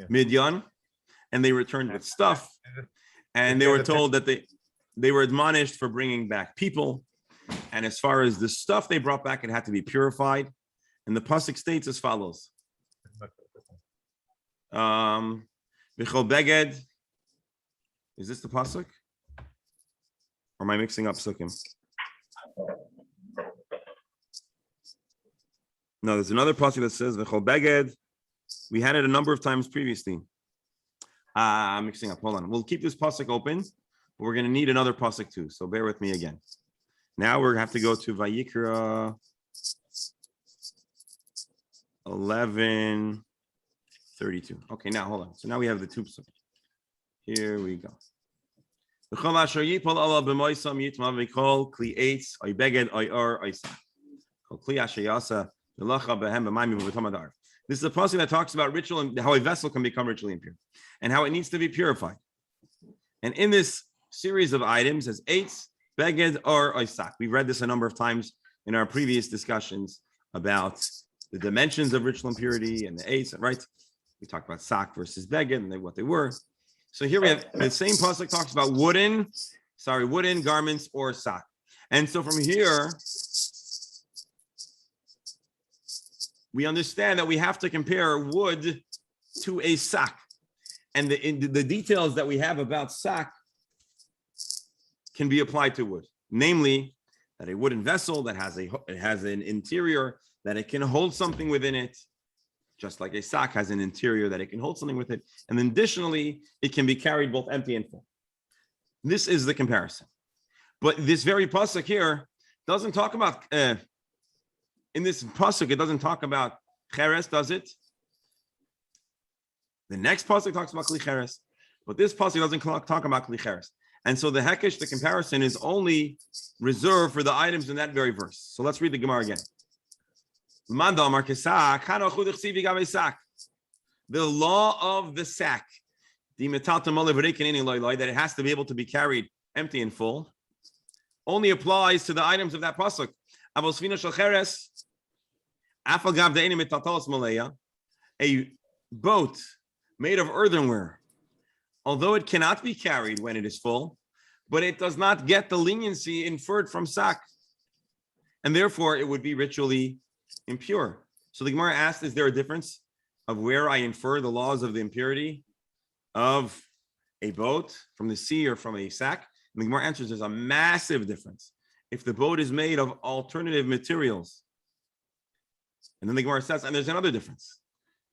Midian, and they returned with stuff, and they were told that they were admonished for bringing back people. And as far as the stuff they brought back, it had to be purified. And the pasuk states as follows. Vichol beged. Is this the pasuk? Or am I mixing up psukim? No, there's another pasuk that says Vichol beged. We had it a number of times previously. I'm mixing up. Hold on. We'll keep this pasuk open, but we're going to need another pasuk too. So bear with me again. Now we're going to have to go to Vayikra 11:32. Okay, now hold on. So now we have the two. Here we go. This is a passage that talks about ritual and how a vessel can become ritually impure and how it needs to be purified. And in this series of items, as eitz, beged, or oisak. We've read this a number of times in our previous discussions about the dimensions of ritual impurity and the eitz, right? We talked about sak versus beged and what they were. So here we have the same pasuk talks about wooden garments or sak. And so from here, we understand that we have to compare wood to a sak. And the details that we have about sak can be applied to wood. Namely, that a wooden vessel that has an interior that it can hold something within it, just like a sak has an interior that it can hold something with it. And then additionally, it can be carried both empty and full. This is the comparison. But this very pasuk here doesn't talk about, in this pasuk, it doesn't talk about cheres, does it? The next pasuk talks about kli cheres, but this pasuk doesn't talk about kli cheres. And so the hekesh, the comparison, is only reserved for the items in that very verse. So let's read the Gemara again. The law of the sack, that it has to be able to be carried empty and full, only applies to the items of that pasuk. A boat made of earthenware, although it cannot be carried when it is full, but it does not get the leniency inferred from sack, and therefore it would be ritually impure. So the Gemara asked, is there a difference of where I infer the laws of the impurity of a boat from the sea or from a sack? And the Gemara answers, there's a massive difference. If the boat is made of alternative materials. And then the Gemara says, and there's another difference.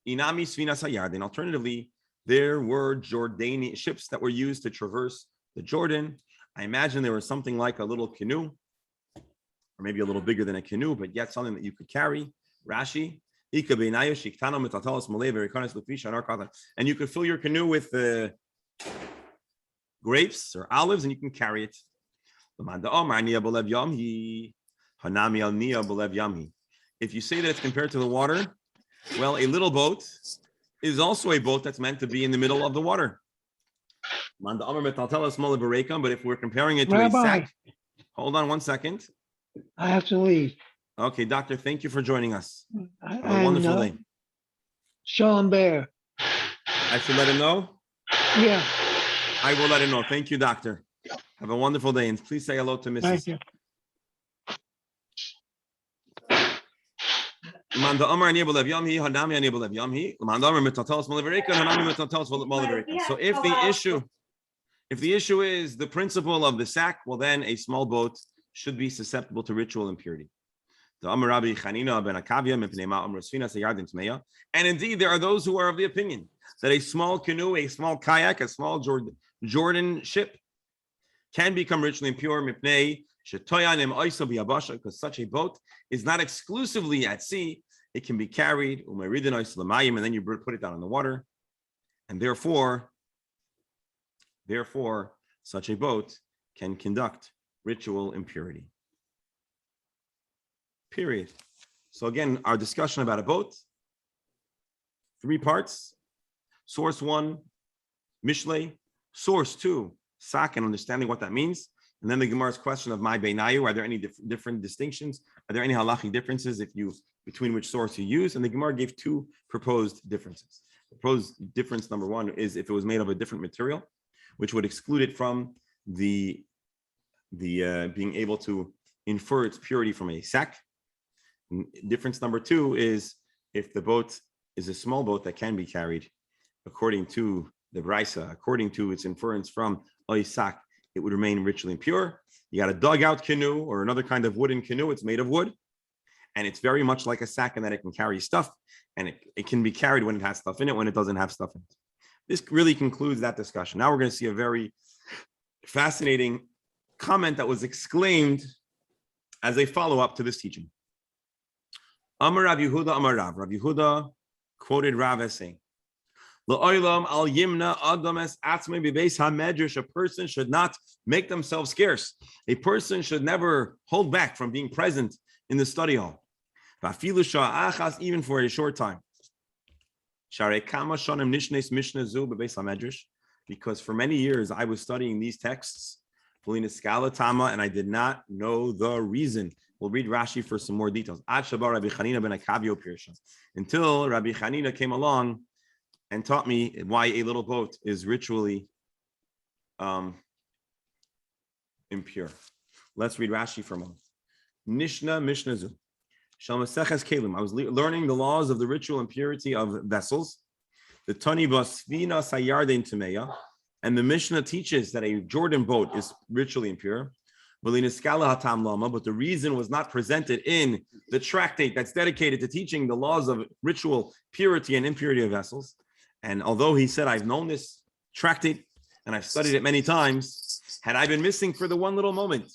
Inami Svinas Hayardin. Alternatively, there were Jordanian ships that were used to traverse the Jordan. I imagine there was something like a little canoe, or maybe a little bigger than a canoe, but yet something that you could carry. Rashi. And you could fill your canoe with grapes or olives, and you can carry it. If you say that it's compared to the water, well, a little boat is also a boat that's meant to be in the middle of the water. But if we're comparing it to a Rabbi, sack, hold on one second. I have to leave. Okay, doctor, thank you for joining us. Have a And, wonderful day. Shalom Bear. I should let him know. Yeah, I will let him know. Thank you, doctor. Have a wonderful day, and please say hello to Mrs. thank you. So if the issue is the principle of the sack, well, then a small boat should be susceptible to ritual impurity. And indeed, there are those who are of the opinion that a small canoe, a small kayak, a small Jordan ship can become ritually impure because such a boat is not exclusively at sea. It can be carried, and then you put it down in the water. And therefore, such a boat can conduct ritual impurity. Period. So again, our discussion about a boat, 3 parts. Source 1, Mishlei. Source 2, Sak, and understanding what that means. And then the Gemara's question of my beinayu, are there any different distinctions? Are there any halachic differences between which source you use? And the Gemara gave 2 proposed differences. Proposed difference number 1 is if it was made of a different material, which would exclude it from the being able to infer its purity from a sack. Difference number 2 is if the boat is a small boat that can be carried, according to the Braisa, according to its inference from Oisak, it would remain ritually impure. You got a dugout canoe or another kind of wooden canoe. It's made of wood, and it's very much like a sack in that it can carry stuff, and it can be carried when it has stuff in it, when it doesn't have stuff in it. This really concludes that discussion. Now we're going to see a very fascinating comment that was exclaimed as a follow-up to this teaching. Amar Rav Yehuda, Amar Rav. Rav Yehuda quoted Rav as saying, "La'olam al yimna adam es atzmei bebeis hamedrash." A person should not make themselves scarce. A person should never hold back from being present in the study hall, va'afilu sha'ah achas, even for a short time. Sharei kama shanim nishnes mishnah zu bebeis hamedrash, because for many years I was studying these texts, and I did not know the reason. We'll read Rashi for some more details. Until Rabbi Chanina came along and taught me why a little boat is ritually impure. Let's read Rashi for a moment. Mishnah Zu. I was learning the laws of the ritual impurity of vessels. The Tani Basvina Sayarden Tameya. And the Mishnah teaches that a Jordan boat is ritually impure. But the reason was not presented in the tractate that's dedicated to teaching the laws of ritual purity and impurity of vessels. And although he said, I've known this tractate and I've studied it many times, had I been missing for the one little moment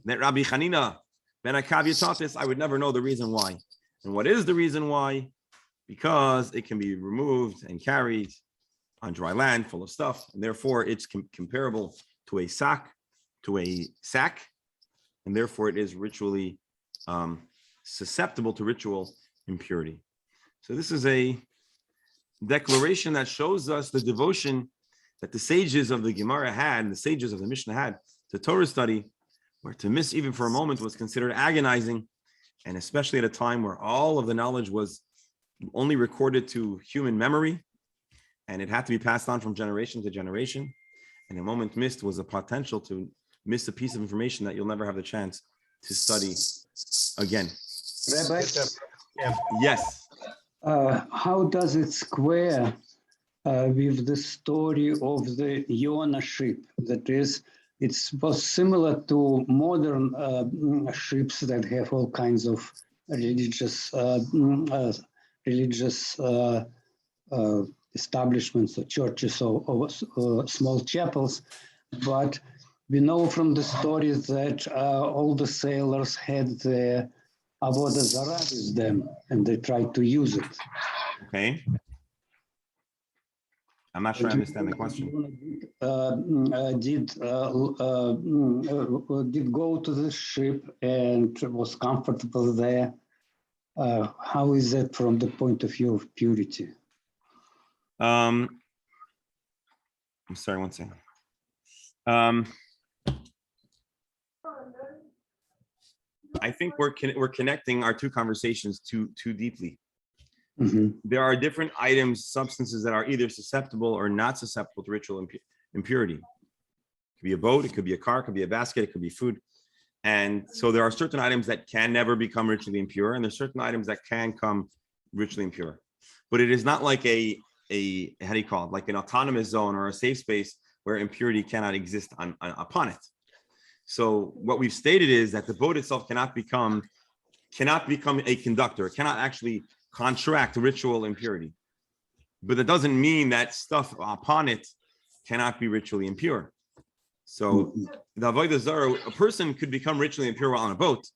that Rabbi Chanina ben Akavya taught this, I would never know the reason why. And what is the reason why? Because it can be removed and carried on dry land full of stuff, and therefore it's comparable to a sack, and therefore it is ritually susceptible to ritual impurity. So this is a declaration that shows us the devotion that the sages of the Gemara had and the sages of the Mishnah had to Torah study, where to miss even for a moment was considered agonizing, and especially at a time where all of the knowledge was only recorded to human memory, and it had to be passed on from generation to generation. And a moment missed was a potential to miss a piece of information that you'll never have the chance to study again. Rabbi, Yes. How does it square with the story of the Yonah ship? That is, it was similar to modern ships that have all kinds of religious establishments or churches or small chapels, but we know from the stories that all the sailors had their avodah zarah with them, and they tried to use it. Okay. I'm not sure I understand the question. Did go to the ship and was comfortable there. How is that from the point of view of purity? I'm sorry, one second. I think we're connecting our two conversations too deeply. Mhm. There are different items, substances that are either susceptible or not susceptible to ritual impurity. It could be a boat, it could be a car, it could be a basket, it could be food. And so there are certain items that can never become ritually impure, and there's certain items that can come ritually impure. But it is not like a how do you call it, like an autonomous zone or a safe space where impurity cannot exist upon it. So what we've stated is that the boat itself cannot become a conductor. It cannot actually contract ritual impurity. But that doesn't mean that stuff upon it cannot be ritually impure. So the avodah zarah, a person could become ritually impure while on a boat.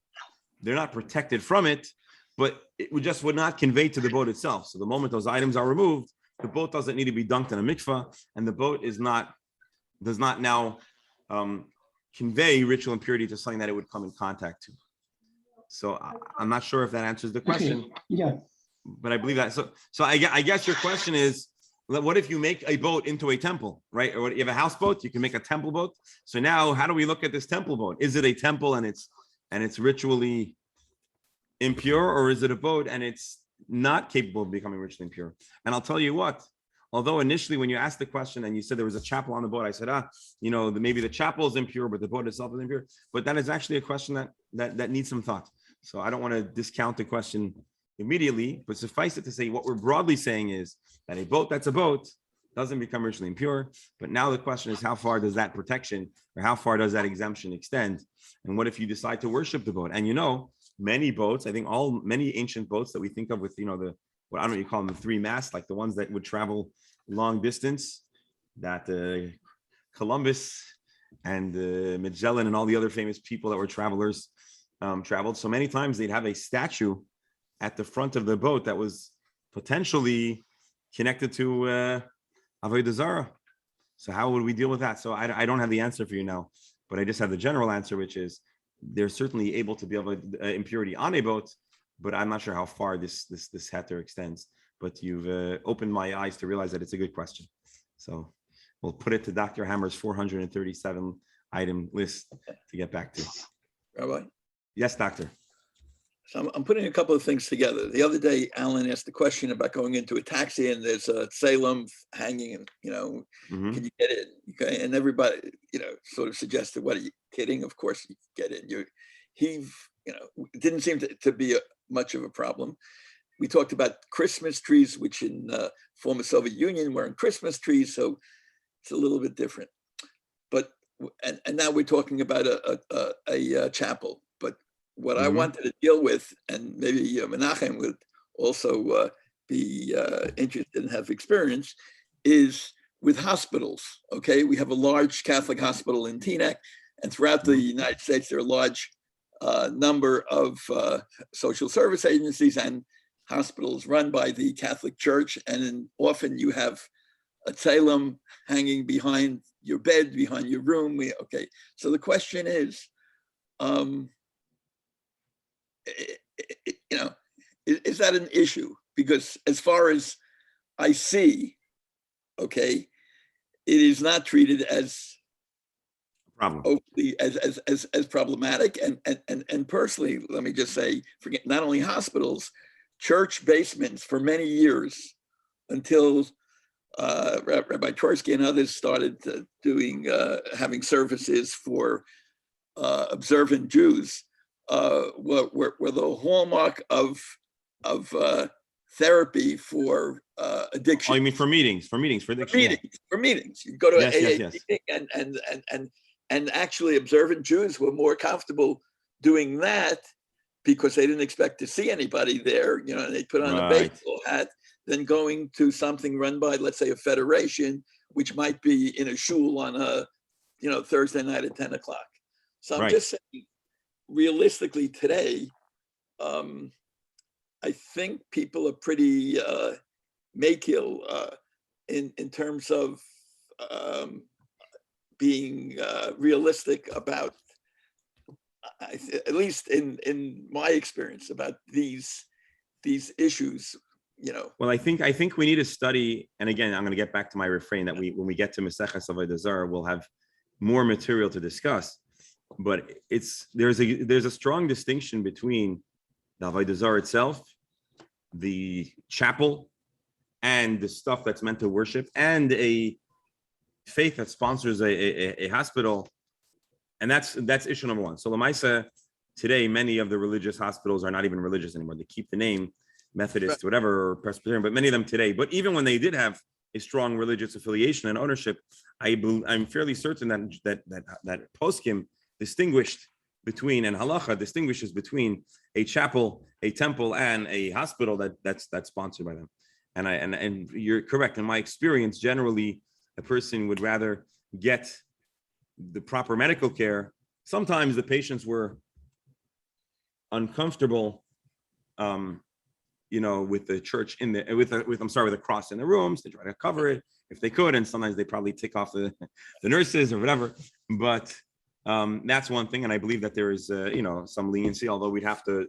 They're not protected from it, but it would not convey to the boat itself. So the moment those items are removed, the boat doesn't need to be dunked in a mikvah, and the boat does not now convey ritual impurity to something that it would come in contact to. So I'm not sure if that answers the question. Okay. Yeah. But I believe that. So I guess your question is, what if you make a boat into a temple, right? Or you have a houseboat, you can make a temple boat. So now, how do we look at this temple boat? Is it a temple and it's ritually impure, or is it a boat and it's not capable of becoming ritually impure? And I'll tell you what. Although initially, when you asked the question and you said there was a chapel on the boat, I said, maybe the chapel is impure, but the boat itself is impure. But that is actually a question that needs some thought. So I don't want to discount the question immediately, but suffice it to say, what we're broadly saying is that a boat that's a boat doesn't become ritually impure. But now the question is, how far does that protection or how far does that exemption extend? And what if you decide to worship the boat? And many boats, I think many ancient boats that we think of with, what I don't know, you call them the three masts, like the ones that would travel long distance, that Columbus and Magellan and all the other famous people that were travelers traveled. So many times they'd have a statue at the front of the boat that was potentially connected to avodah zarah. So how would we deal with that? So I don't have the answer for you now, but I just have the general answer, which is they're certainly able to be able to impurity on a boat, but I'm not sure how far this heter extends. But you've opened my eyes to realize that it's a good question. So we'll put it to Dr. Hammer's 437 item list to get back to. Rabbi? Yes, doctor. So I'm putting a couple of things together. The other day, Alan asked the question about going into a taxi and there's a tselem hanging and, can you get in? Okay. And everybody, sort of suggested, what, are you kidding? Of course you get in. It didn't seem to be much of a problem. We talked about Christmas trees, which in former Soviet Union weren't Christmas trees. So it's a little bit different. But, and now we're talking about a chapel. But what I wanted to deal with, and maybe Menachem would also be interested and have experience, is with hospitals. Okay, we have a large Catholic hospital in Teaneck, and throughout the United States, there are a large number of social service agencies and hospitals run by the Catholic Church, and often you have a tselem hanging behind your bed, behind your room. Okay, so the question is, is that an issue? Because as far as I see, okay, it is not treated as as problematic. And personally, let me just say, forget not only hospitals, church basements for many years until Rabbi Tversky and others started having services for observant Jews. Were the hallmark of therapy for addiction. Oh, you mean for meetings, for addiction? For meetings. You go to AA meeting, and actually observant Jews were more comfortable doing that because they didn't expect to see anybody there, and they put on a baseball hat, than going to something run by, let's say, a federation, which might be in a shul on a, Thursday night at 10 o'clock. So I'm just saying, realistically today, I think people are pretty makil in terms of being realistic about, at least in my experience, about these issues Well, I think we need to study, and again, I'm going to get back to my refrain that when we get to Maseches Avodah Zarah, we'll have more material to discuss. But there's a strong distinction between the Avodah Zarah itself, the chapel, and the stuff that's meant to worship, and a faith that sponsors a hospital, and that's issue number one. So Lamaisa, today, many of the religious hospitals are not even religious anymore. They keep the name Methodist, whatever, or Presbyterian, but many of them today. But even when they did have a strong religious affiliation and ownership, I'm fairly certain that poskim distinguished between, and halacha distinguishes between a chapel, a temple, and a hospital that's sponsored by them. And you're correct. In my experience, generally, a person would rather get the proper medical care. Sometimes the patients were uncomfortable, with the church with a cross in the rooms. They try to cover it if they could, and sometimes they probably take off the nurses or whatever. But that's one thing, and I believe that there is some leniency, although we'd have to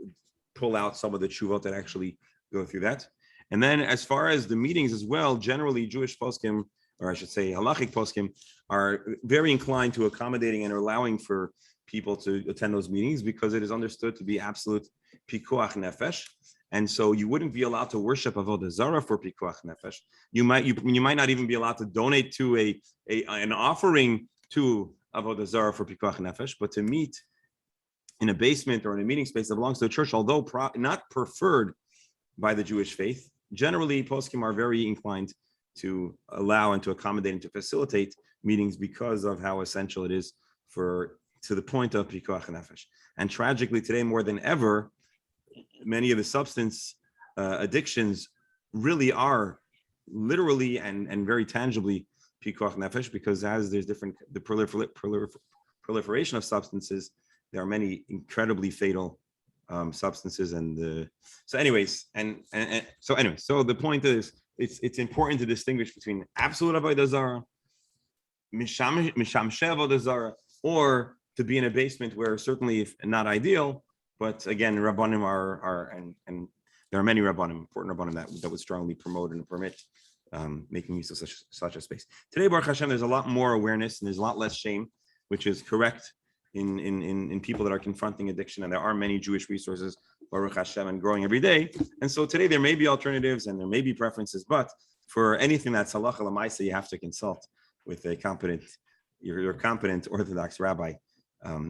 pull out some of the tshuvot that actually go through that. And then as far as the meetings as well, generally Jewish poskim, or I should say halachic poskim, are very inclined to accommodating and allowing for people to attend those meetings because it is understood to be absolute pikuach nefesh. And so you wouldn't be allowed to worship Avodah Zarah for pikuach nefesh. You might not even be allowed to donate to an offering to Avodah Zarah for pikuach nefesh, but to meet in a basement or in a meeting space that belongs to a church, although not preferred by the Jewish faith, generally poskim are very inclined to allow and to accommodate and to facilitate meetings because of how essential it is to the point of pikuach nefesh. And tragically today, more than ever, many of the substance addictions really are literally and very tangibly pikuach nefesh, because as there's the proliferation of substances, there are many incredibly fatal substances. And so the point is, it's important to distinguish between absolute avodah zarah, mishamsheh avodah zarah, or to be in a basement where certainly if not ideal, but again, rabbanim are and there are many rabbanim, important rabbanim that would strongly promote and permit making use of such a space. Today, Baruch Hashem, there's a lot more awareness and there's a lot less shame, which is correct in people that are confronting addiction, and there are many Jewish resources, Baruch Hashem, and growing every day. And so today there may be alternatives and there may be preferences, but for anything that's halacha l'maisa, you have to consult with your competent Orthodox rabbi.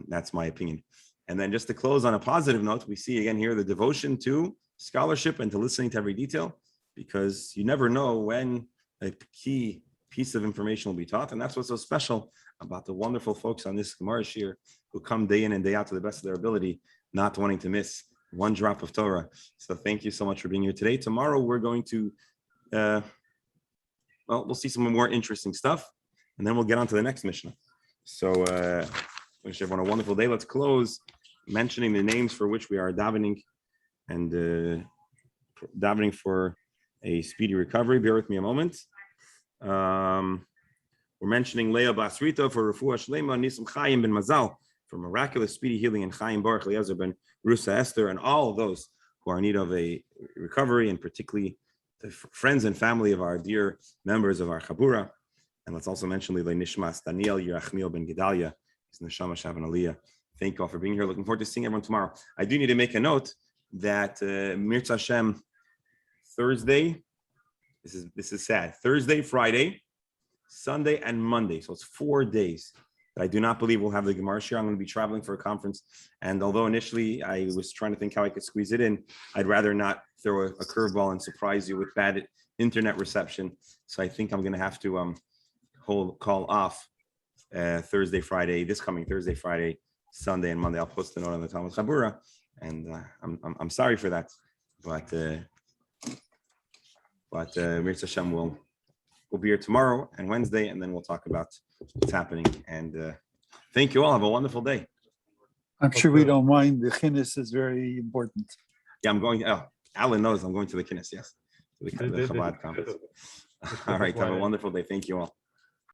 That's my opinion. And then just to close on a positive note, we see again here the devotion to scholarship and to listening to every detail, because you never know when a key piece of information will be taught. And that's what's so special about the wonderful folks on this Gemara Shir who come day in and day out to the best of their ability, not wanting to miss one drop of Torah. So thank you so much for being here today. Tomorrow we're going to, we'll see some more interesting stuff, and then we'll get on to the next Mishnah. So wish everyone a wonderful day. Let's close mentioning the names for which we are davening and davening for a speedy recovery. Bear with me a moment. We're mentioning Leah Basrita for Refuah Shlema, Nisim Chaim ben Mazal for miraculous speedy healing, and Chaim Baruch Eliezer ben Rusa Esther, and all of those who are in need of a recovery, and particularly the friends and family of our dear members of our Chabura. And let's also mention Lilei Nishmas Daniel Yerachmiel ben Gedalia, his Neshama Shavan Aliyah. Thank you all for being here. Looking forward to seeing everyone tomorrow. I do need to make a note that Mirza Hashem, Thursday, this is sad, Thursday, Friday, Sunday, and Monday. So it's 4 days that I do not believe we'll have the Gemara Shir. I'm going to be traveling for a conference. And although initially I was trying to think how I could squeeze it in, I'd rather not throw a curveball and surprise you with bad internet reception. So I think I'm going to have to call off Thursday, Friday, this coming Thursday, Friday, Sunday, and Monday. I'll post a note on the Talmud Chabura, and I'm sorry for that, but Mirza Hashem will be here tomorrow and Wednesday, and then we'll talk about what's happening. And thank you all. Have a wonderful day. I'm sure we don't mind. The Chinnis is very important. Yeah, I'm going. Alan knows I'm going to the Kinnis. Yes, to the Chabad conference. All right. Have a wonderful day. Thank you all.